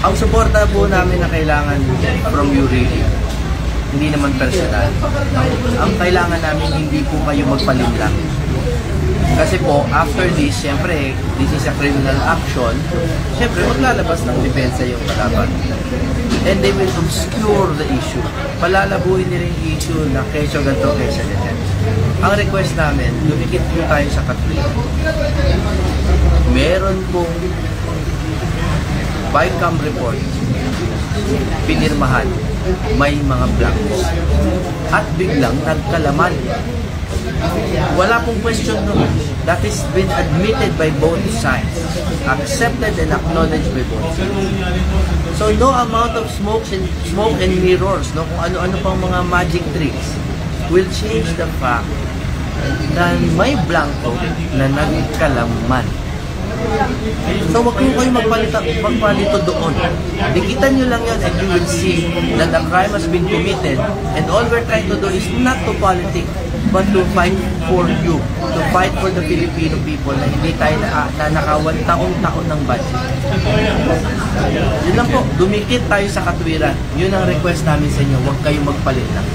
Ang suporta po namin na kailangan from you really, hindi naman personal. Ang kailangan namin hindi po kayo magpalinlang. Kasi po, after this, syempre, this is a criminal action, syempre, maglalabas ng depensa yung kalaban. And they will obscure the issue. Palalabuhin nila yung issue na keso ganito, keso ganyan. Ang request namin, lumikit po tayo sa katulad. Meron pong BICAM report, pinirmahan, may mga blanks. At biglang nagkalaman. Wala pong question doon. That is been admitted by both sides, accepted and acknowledged by both sides. So no amount of smoke and mirrors, no, kung ano-ano pang mga magic tricks will change the fact na may blanco na nagkalaman. So wag po kayo magpalito doon. Dikitan nyo lang yan and you will see that a crime has been committed, and all we're trying to do is not to politic but to fight for you, to fight for the Filipino people na hindi tayo nanakawan taon-taon ng budget. Yun lang po, dumikit tayo sa katwiran. Yun ang request namin sa inyo, huwag kayong magpalit lang.